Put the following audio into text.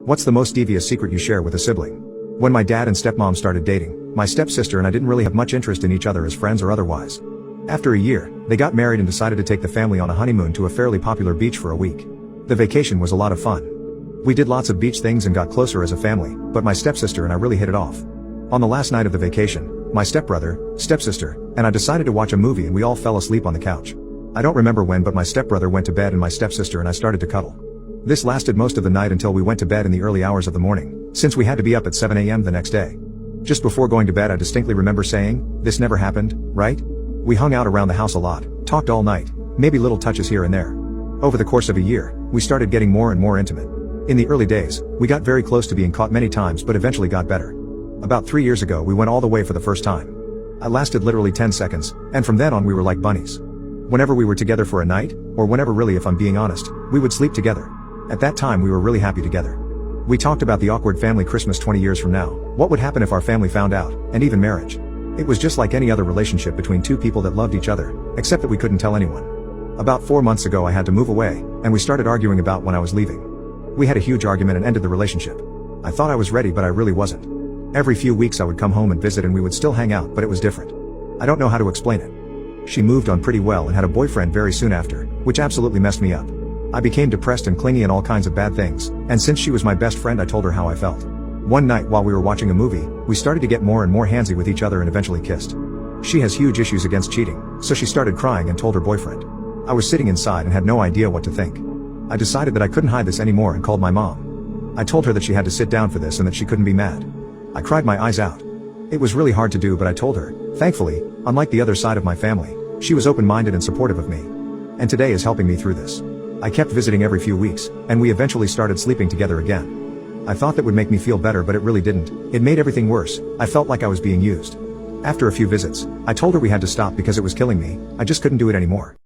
What's the most devious secret you share with a sibling? When my dad and stepmom started dating, my stepsister and I didn't really have much interest in each other as friends or otherwise. After a year, they got married and decided to take the family on a honeymoon to a fairly popular beach for a week. The vacation was a lot of fun. We did lots of beach things and got closer as a family, but my stepsister and I really hit it off. On the last night of the vacation, my stepbrother, stepsister, and I decided to watch a movie and we all fell asleep on the couch. I don't remember when, but my stepbrother went to bed and my stepsister and I started to cuddle. This lasted most of the night until we went to bed in the early hours of the morning, since we had to be up at 7 a.m. the next day. Just before going to bed I distinctly remember saying, "This never happened, right?" We hung out around the house a lot, talked all night, maybe little touches here and there. Over the course of a year, we started getting more and more intimate. In the early days, we got very close to being caught many times but eventually got better. About 3 years ago we went all the way for the first time. I lasted literally 10 seconds, and from then on we were like bunnies. Whenever we were together for a night, or whenever really if I'm being honest, we would sleep together. At that time we were really happy together. We talked about the awkward family Christmas 20 years from now, what would happen if our family found out, and even marriage. It was just like any other relationship between two people that loved each other, except that we couldn't tell anyone. About 4 months ago I had to move away, and we started arguing about when I was leaving. We had a huge argument and ended the relationship. I thought I was ready but I really wasn't. Every few weeks I would come home and visit and we would still hang out, but it was different. I don't know how to explain it. She moved on pretty well and had a boyfriend very soon after, which absolutely messed me up. I became depressed and clingy and all kinds of bad things, and since she was my best friend I told her how I felt. One night while we were watching a movie, we started to get more and more handsy with each other and eventually kissed. She has huge issues against cheating, so she started crying and told her boyfriend. I was sitting inside and had no idea what to think. I decided that I couldn't hide this anymore and called my mom. I told her that she had to sit down for this and that she couldn't be mad. I cried my eyes out. It was really hard to do, but I told her. Thankfully, unlike the other side of my family, she was open-minded and supportive of me. And today is helping me through this. I kept visiting every few weeks, and we eventually started sleeping together again. I thought that would make me feel better, but it really didn't. It made everything worse. I felt like I was being used. After a few visits, I told her we had to stop because it was killing me. I just couldn't do it anymore.